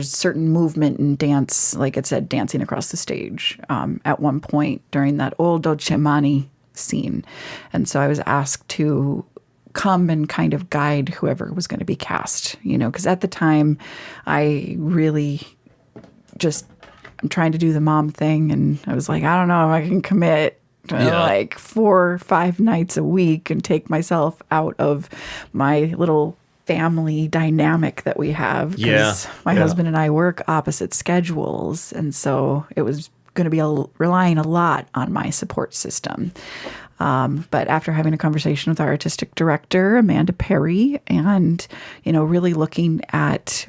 certain movement and dance, like it said, dancing across the stage at one point during that old Dolcemani scene. And so I was asked to come and kind of guide whoever was going to be cast, because at the time I really I'm trying to do the mom thing. And I was like, I don't know if I can commit 4 or 5 nights a week and take myself out of my little family dynamic that we have. Because my husband and I work opposite schedules. And so it was going to be relying a lot on my support system. But after having a conversation with our artistic director, Amanda Perry, and, really looking at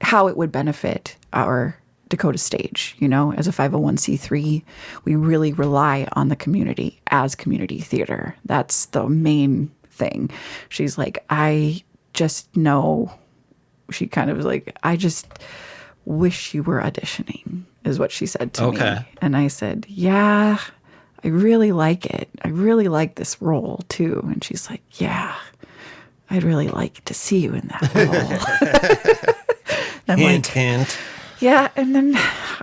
how it would benefit our Dakota Stage, as a 501c3, we really rely on the community as community theater. That's the main thing. She's like, I just know, she kind of was like, I just wish you were auditioning, is what she said to me. And I said, yeah, I really like it. I really like this role too. And she's like, yeah, I'd really like to see you in that role. I'm hint. Yeah, and then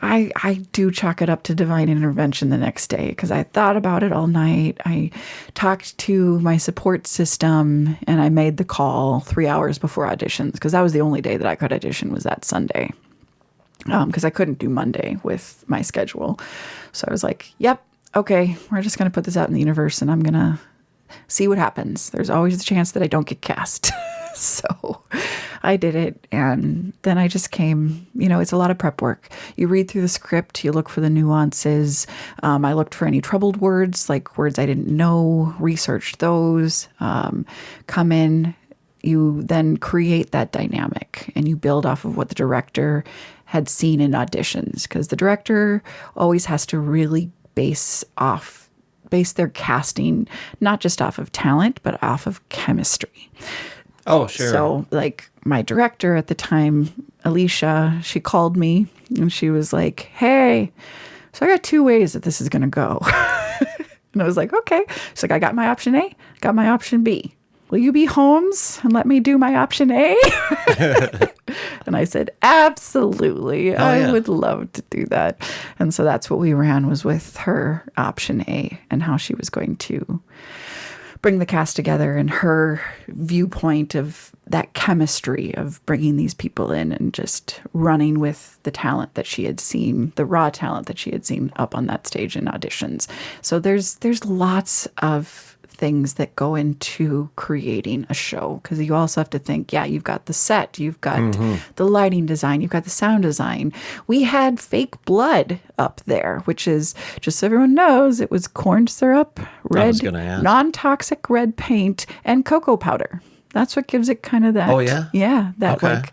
I do chalk it up to divine intervention the next day because I thought about it all night. I talked to my support system and I made the call 3 hours before auditions because that was the only day that I could audition was that Sunday because I couldn't do Monday with my schedule. So I was like, yep, okay, we're just going to put this out in the universe and I'm going to see what happens. There's always the chance that I don't get cast. So I did it. And then I just came, it's a lot of prep work. You read through the script, you look for the nuances. I looked for any troubled words, like words I didn't know, researched those, come in. You then create that dynamic and you build off of what the director had seen in auditions. Because the director always has to really base their casting, not just off of talent, but off of chemistry. Oh, sure. So, my director at the time, Alicia, she called me and she was like, hey, so I got 2 ways that this is going to go. And I was like, okay. She's like, I got my option A, got my option B. will you be Holmes and let me do my option A? And I said, absolutely. I would love to do that. And so that's what we ran, was with her option A and how she was going to bring the cast together and her viewpoint of that chemistry of bringing these people in and just running with the talent that she had seen, the raw talent that she had seen up on that stage in auditions. So there's lots of things that go into creating a show, because you also have to think, you've got the set, you've got the lighting design, you've got the sound design. We had fake blood up there, which is, just so everyone knows, it was corn syrup, red, non-toxic red paint, and cocoa powder. That's what gives it kind of that. Oh, yeah? Yeah, that like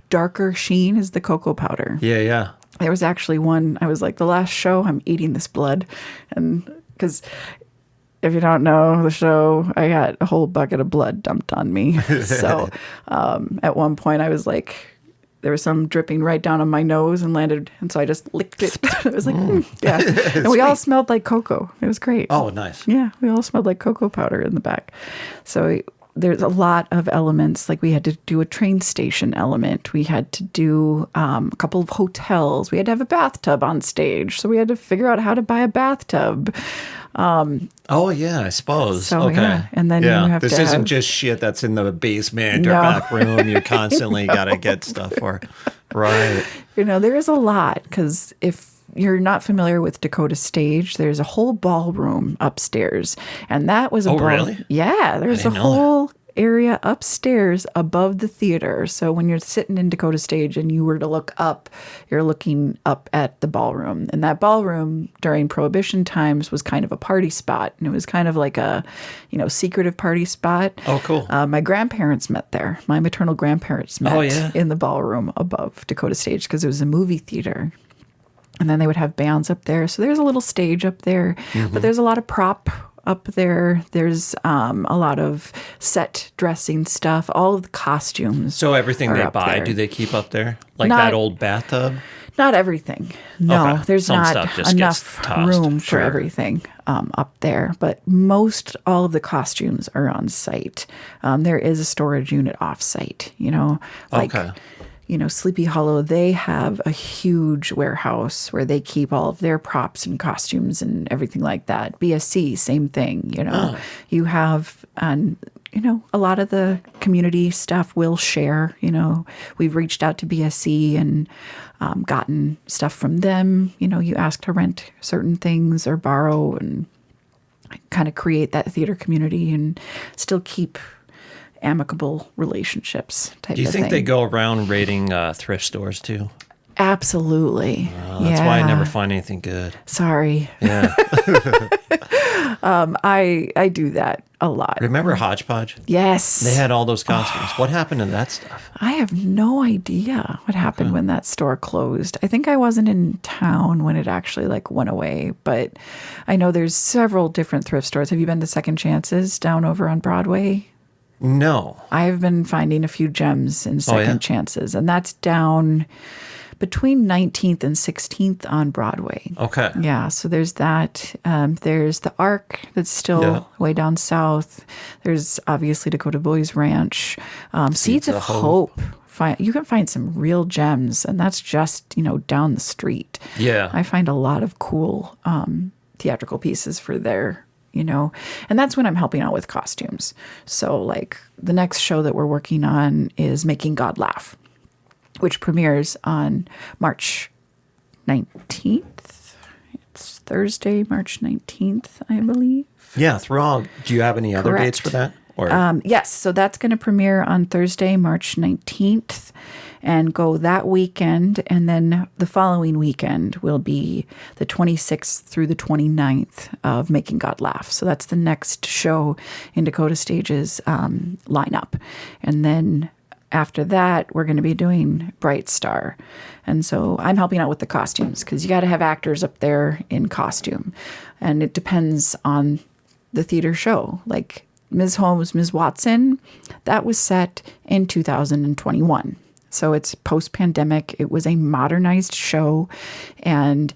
darker sheen is the cocoa powder. Yeah, yeah. There was actually one, I was like, the last show, I'm eating this blood. And because if you don't know the show, I got a whole bucket of blood dumped on me. So at one point I was like, there was some dripping right down on my nose and landed. And so I just licked it. I was like, yeah. And we all smelled like cocoa. It was great. Oh, nice. Yeah. We all smelled like cocoa powder in the back. So there's a lot of elements. Like we had to do a train station element. We had to do a couple of hotels. We had to have a bathtub on stage. So we had to figure out how to buy a bathtub. Oh, yeah, I suppose. So, okay. Yeah. And then you have this to isn't have, just shit that's in the basement or back room. You constantly got to get stuff for. Right. There is a lot, because if you're not familiar with Dakota Stage, there's a whole ballroom upstairs. And that was a really? Yeah, there's a whole area upstairs above the theater. So when you're sitting in Dakota Stage and you were to look up, you're looking up at the ballroom. And that ballroom during Prohibition times was kind of a party spot. And it was kind of like a, secretive party spot. Oh, cool. My grandparents met there. My maternal grandparents met in the ballroom above Dakota Stage, because it was a movie theater. And then they would have bands up there. So there's a little stage up there, but there's a lot of prop up there. There's a lot of set dressing stuff, all of the costumes. So everything they buy, there. Do they keep up there? Like that old bathtub? Not everything. No, okay. There's Some not enough room for everything up there. But all of the costumes are on site. There is a storage unit off site, Sleepy Hollow, they have a huge warehouse where they keep all of their props and costumes and everything like that. BSC, same thing, You have, a lot of the community stuff will share, We've reached out to BSC and gotten stuff from them. You ask to rent certain things or borrow and kind of create that theater community and still keep amicable relationships type of thing. Do you think they go around rating thrift stores too? Absolutely. That's why I never find anything good. Sorry. Yeah. I do that a lot. Remember Hodgepodge? Yes. They had all those costumes. What happened to that stuff? I have no idea what happened when that store closed. I think I wasn't in town when it actually went away, but I know there's several different thrift stores. Have you been to Second Chances down over on Broadway? No. I've been finding a few gems in Second Chances, and that's down between 19th and 16th on Broadway. Okay. Yeah, so there's that. There's the Arc that's still way down south. There's obviously Dakota Boys Ranch. Seeds of Hope. You can find some real gems, and that's just, down the street. Yeah. I find a lot of cool theatrical pieces for there. And that's when I'm helping out with costumes. So the next show that we're working on is Making God Laugh, which premieres on March 19th. It's Thursday, March 19th, I believe. Yeah, do you have any other Correct. dates for that? Or? Yes, so that's going to premiere on Thursday, March 19th. And go that weekend, and then the following weekend will be the 26th through the 29th of Making God Laugh. So that's the next show in Dakota Stage's lineup. And then after that, we're going to be doing Bright Star. And so I'm helping out with the costumes, because you got to have actors up there in costume. And it depends on the theater show. Ms. Holmes, Ms. Watson, that was set in 2021. So it's post-pandemic. It was a modernized show, and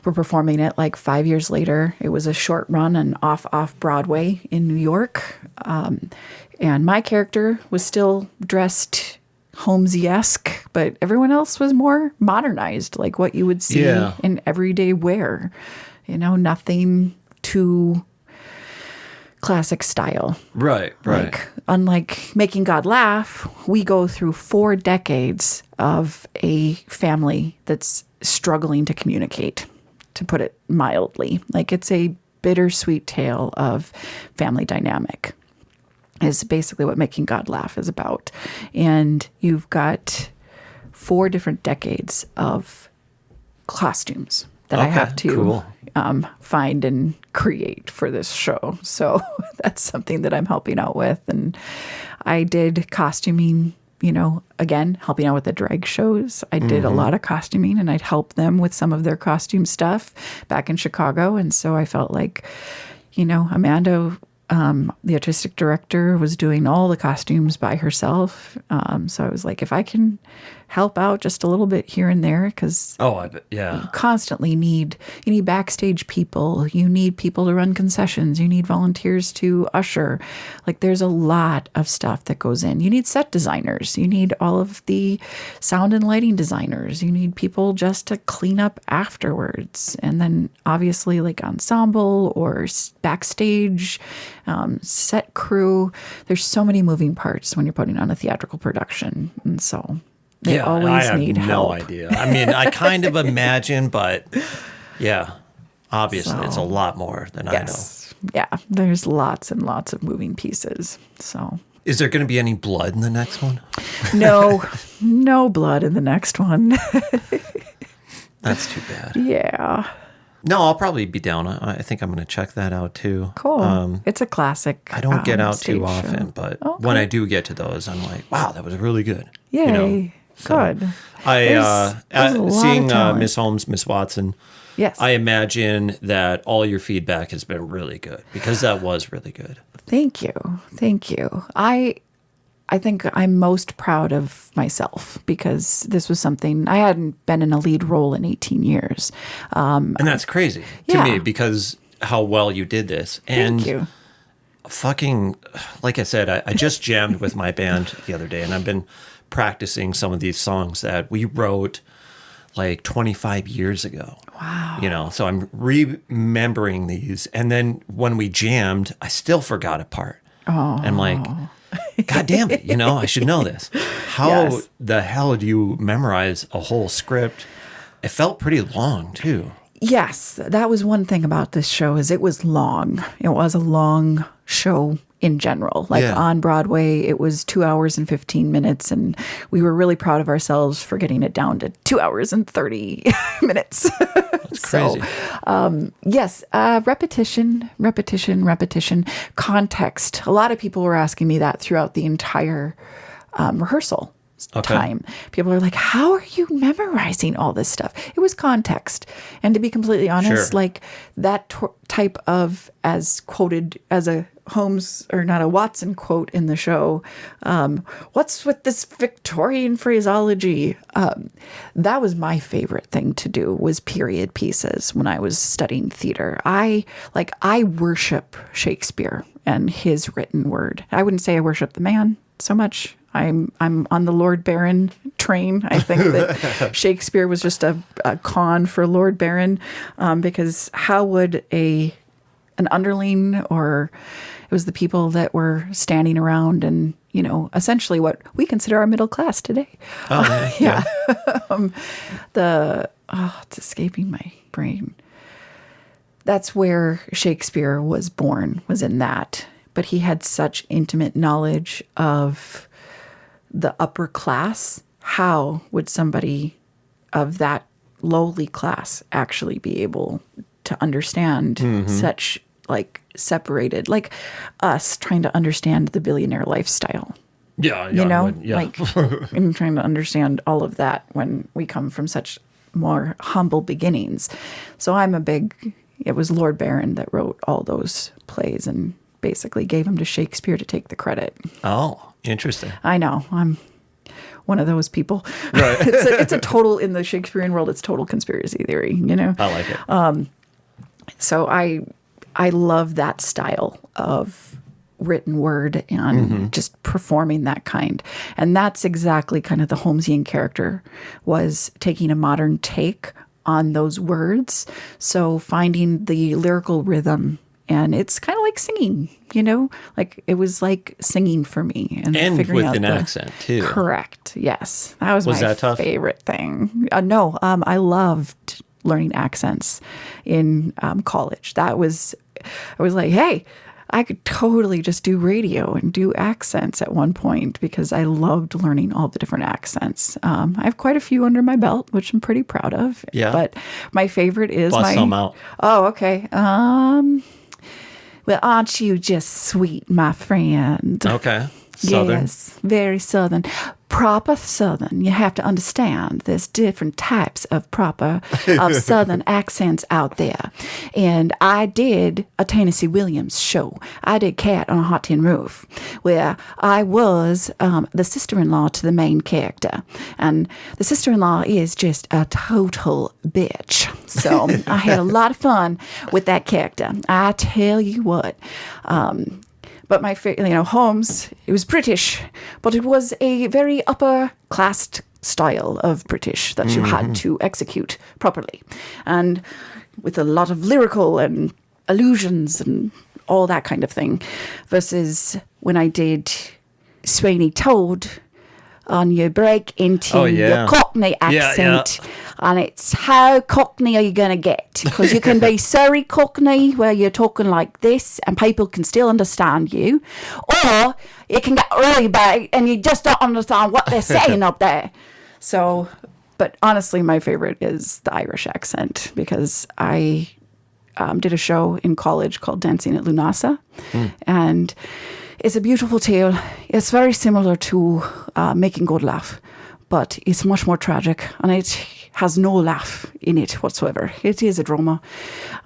we're performing it like 5 years later. It was a short run and off Broadway in New York. And my character was still dressed Holmes-esque, but everyone else was more modernized, like what you would see in everyday wear. Nothing too classic style. Right. Like, unlike Making God Laugh, we go through 4 decades of a family that's struggling to communicate, to put it mildly. Like, it's a bittersweet tale of family dynamic, is basically what Making God Laugh is about. And you've got 4 different decades of costumes that I have to find and create for this show. So that's something that I'm helping out with. And I did costuming, again, helping out with the drag shows. I did a lot of costuming, and I'd help them with some of their costume stuff back in Chicago. And so I felt like, Amanda, the artistic director, was doing all the costumes by herself. So I was like, if I can help out just a little bit here and there, because you constantly need backstage people, you need people to run concessions, you need volunteers to usher. Like, there's a lot of stuff that goes in. You need set designers, you need all of the sound and lighting designers, you need people just to clean up afterwards, and then obviously like ensemble or backstage, set crew. There's so many moving parts when you're putting on a theatrical production, and so they always need help. I have no idea. I mean, I kind of imagine, but obviously it's a lot more than I know. Yeah, there's lots and lots of moving pieces. So, is there going to be any blood in the next one? No blood in the next one. That's too bad. Yeah. No, I'll probably be down. I think I'm going to check that out too. Cool. It's a classic. I don't get out too often, but when I do get to those, I'm like, wow, that was really good. Yay. So good. Seeing Miss Holmes, Miss Watson, yes, I imagine that all your feedback has been really good, because that was really good. Thank you. I think I'm most proud of myself, because this was something I hadn't been in a lead role in 18 years. And that's crazy to me, because how well you did this. And thank you. Fucking, like I said, I just jammed with my band the other day, and I've been practicing some of these songs that we wrote like 25 years ago. Wow. So I'm remembering these. And then when we jammed, I still forgot a part. Oh. And like, God damn it, I should know this. How the hell do you memorize a whole script? It felt pretty long too. Yes, that was one thing about this show, is it was long. It was a long show in general. Like on Broadway, it was 2 hours and 15 minutes, and we were really proud of ourselves for getting it down to 2 hours and 30 minutes. That's crazy. Repetition, context. A lot of people were asking me that throughout the entire rehearsal time. People are like, how are you memorizing all this stuff? It was context. And to be completely honest, like that type of, as quoted as a Holmes, or not a Watson quote in the show, what's with this Victorian phraseology? That was my favorite thing to do, was period pieces when I was studying theater. I worship Shakespeare and his written word. I wouldn't say I worship the man so much. I'm on the Lord Baron train. I think that Shakespeare was just a con for Lord Baron, because how would an underling, or it was the people that were standing around and, essentially what we consider our middle class today. Yeah. It's escaping my brain. That's where Shakespeare was born, was in that. But he had such intimate knowledge of the upper class. How would somebody of that lowly class actually be able to understand such separated, like us trying to understand the billionaire lifestyle? And trying to understand all of that when we come from such more humble beginnings. So it was Lord Baron that wrote all those plays and basically gave them to Shakespeare to take the credit. Oh, interesting. I know. I'm one of those people. Right. It's a total, in the Shakespearean world, it's total conspiracy theory, you know? I like it. So I love that style of written word and just performing that kind. And that's exactly kind of the Holmesian character, was taking a modern take on those words. So finding the lyrical rhythm, and it's kind of like singing, you know, like it was like singing for me. And figuring with out an accent too. Correct. Yes. That was my that tough? favorite thing. No, I loved learning accents in college. I was like, hey, I could totally just do radio and do accents at one point because I loved learning all the different accents. I have quite a few under my belt, which I'm pretty proud of. Yeah. But my favorite is Bust some out. Oh, okay. Well, aren't you just sweet, my friend? Okay. Southern. Yes, very Southern. Proper Southern. You have to understand there's different types of Southern accents out there. And I did a Tennessee Williams show. I did Cat on a Hot Tin Roof, where I was the sister-in-law to the main character. And the sister-in-law is just a total bitch. So I had a lot of fun with that character. I tell you what. But my favorite, Holmes, it was British, but it was a very upper class style of British that you had to execute properly. And with a lot of lyrical and allusions and all that kind of thing. Versus when I did Sweeney Todd on your break into your Cockney accent. Yeah. And it's how Cockney are you going to get? Because you can be Surrey Cockney, where you're talking like this and people can still understand you. Or you can get really bad and you just don't understand what they're saying up there. So, but honestly, my favorite is the Irish accent, because I did a show in college called Dancing at Lunasa. And it's a beautiful tale. It's very similar to Making God Laugh, but it's much more tragic, and it has no laugh in it whatsoever. It is a drama.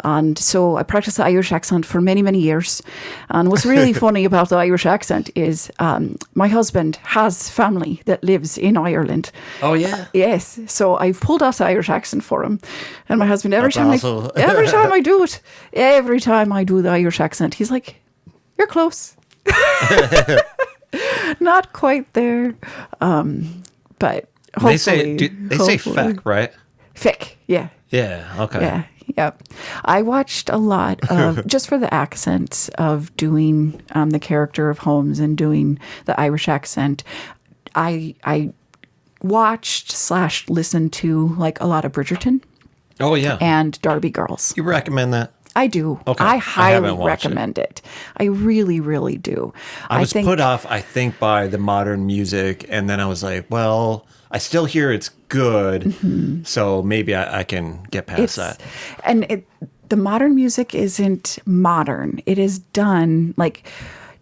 And so I practiced the Irish accent for many, many years. And what's really funny about the Irish accent is my husband has family that lives in Ireland. Oh, yeah? Yes. So I've pulled out the Irish accent for him. And my husband, every time I do the Irish accent, he's like, you're close. Not quite there. But hopefully, they say feck, right? Feck, yeah. Yeah, okay. Yeah, yep. I watched a lot of, just for the accents of doing the character of Holmes and doing the Irish accent, I watched / listened to like a lot of Bridgerton. Oh, yeah. And Derby Girls. You recommend that? I do. Okay. I highly haven't watched recommend it. I really, really do. I was put off, I think, by the modern music, and then I was like, well, I still hear it's good, so maybe I can get past that. And the modern music isn't modern. It is done, like,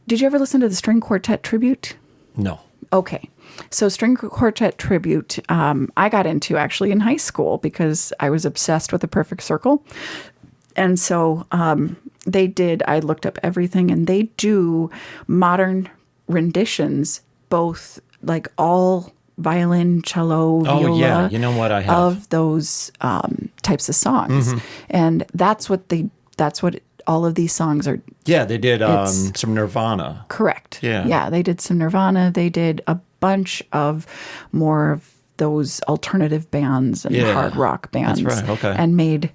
did you ever listen to the String Quartet Tribute? No. Okay. So String Quartet Tribute, I got into actually in high school because I was obsessed with The Perfect Circle. And so I looked up everything, and they do modern renditions, both like all violin, cello, viola. Oh, yeah. You know what I have? Of those types of songs. And that's what all of these songs are. Yeah, they did some Nirvana. Correct. Yeah. Yeah, they did some Nirvana. They did a bunch of more of those alternative bands and hard rock bands. That's right, okay. And made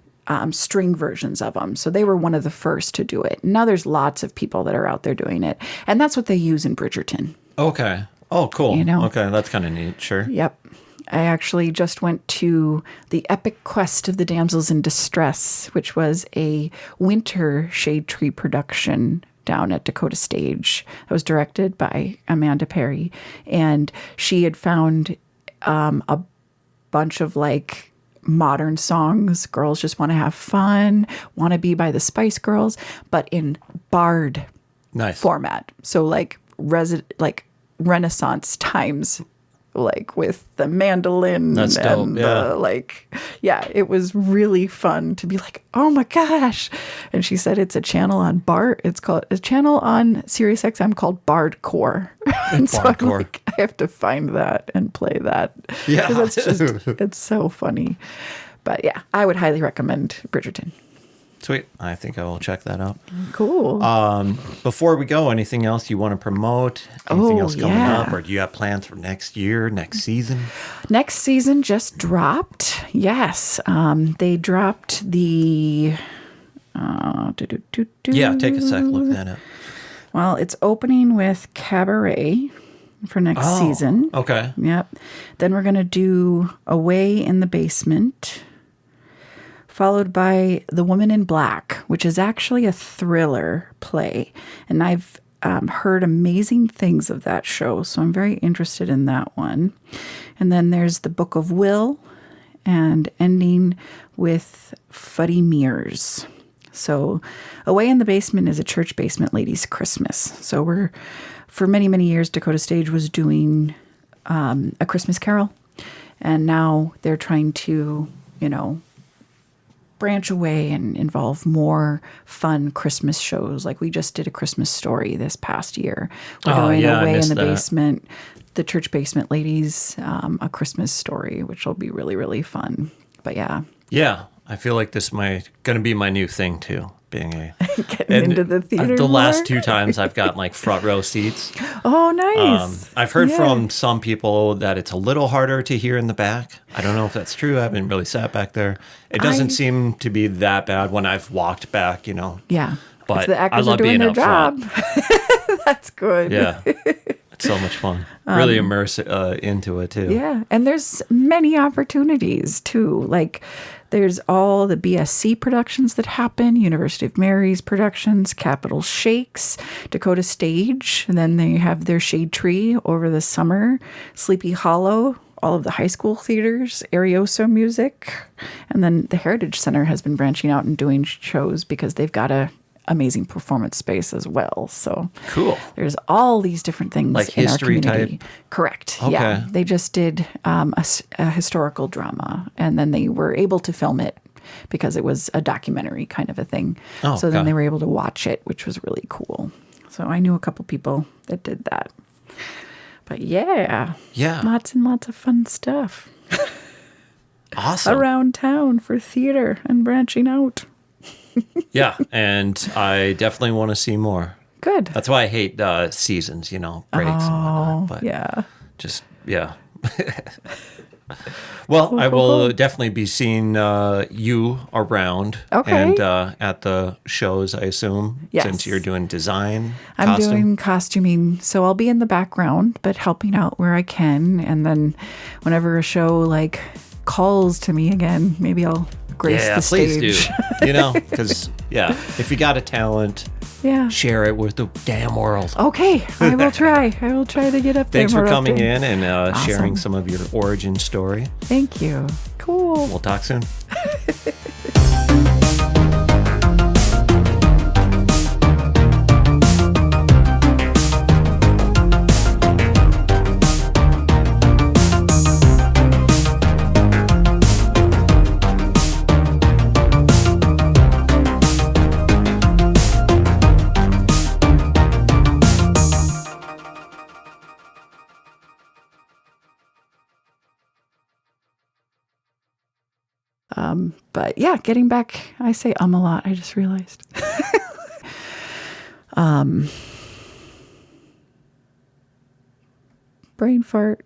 string versions of them. So they were one of the first to do it. Now there's lots of people that are out there doing it. And that's what they use in Bridgerton. Okay. Oh, cool. You know? Okay, that's kind of neat. Sure. Yep. I actually just went to the Epic Quest of the Damsels in Distress, which was a winter shade tree production down at Dakota Stage. It was directed by Amanda Perry. And she had found a bunch of like modern songs. Girls just want to have fun, want to be by the Spice Girls, but in bard Nice. format. So like Renaissance times like with the mandolin. That's dope, and yeah. it was really fun to be like, oh my gosh. And she said it's a channel on a channel on Sirius XM called Bardcore. And so I'm Bardcore. like, I have to find that and play that. Yeah. 'Cause it's so funny. But yeah, I would highly recommend Bridgerton. Sweet. I think I will check that out. Cool. Before we go, anything else you want to promote? Anything else coming yeah. up? Or do you have plans for next year, next season? Next season just dropped. Yes. They dropped the... Yeah, take a sec. Look that up. Well, it's opening with Cabaret for next season. Okay. Yep. Then we're going to do Away in the Basement, followed by The Woman in Black, which is actually a thriller play. And I've heard amazing things of that show, so I'm very interested in that one. And then there's The Book of Will, and ending with Fuddy Mears. So Away in the Basement is a church basement ladies' Christmas. So for many, many years, Dakota Stage was doing A Christmas Carol. And now they're trying to, branch away and involve more fun Christmas shows. Like we just did A Christmas Story this past year. We're doing Away in the Basement, the church basement ladies, A Christmas Story, which will be really, really fun. But yeah. Yeah. I feel like this might going to be my new thing too, being getting into the theater. The more? last 2 times I've gotten like front row seats. Oh, nice. I've heard from some people that it's a little harder to hear in the back. I don't know if that's true. I haven't really sat back there. It doesn't seem to be that bad when I've walked back, Yeah. But if the actors I love are doing being their up job. front. That's good. Yeah. It's so much fun. Really immerse into it too. Yeah. And there's many opportunities too. Like there's all the BSC productions that happen, University of Mary's productions, Capital Shakes, Dakota Stage, and then they have their Shade Tree over the summer, Sleepy Hollow, all of the high school theaters, Arioso Music, and then the Heritage Center has been branching out and doing shows because they've got a amazing performance space as well. So Cool. There's all these different things Like in our history community. type? Correct. Okay. Yeah. They just did a historical drama, and then they were able to film it because it was a documentary kind of a thing. Oh, so then okay. they were able to watch it, which was really cool. So I knew a couple people that did that. But yeah. Lots and lots of fun stuff. Awesome. Around town for theater and branching out. Yeah, and I definitely want to see more. Good. That's why I hate seasons, breaks and whatnot. But Yeah. just, yeah. Well, I will definitely be seeing you around. Okay. And at the shows, I assume, Yes. since you're doing design, I'm costume. doing costuming, so I'll be in the background, but helping out where I can. And then whenever a show like calls to me again, maybe I'll grace the stage. Please do. Because, if you got a talent, share it with the damn world. Okay, I will try. I will try to get up there. Thanks for more coming often. in and sharing Awesome. some of your origin story. Thank you. Cool. We'll talk soon. But yeah, getting back, I say a lot. I just realized. Brain fart.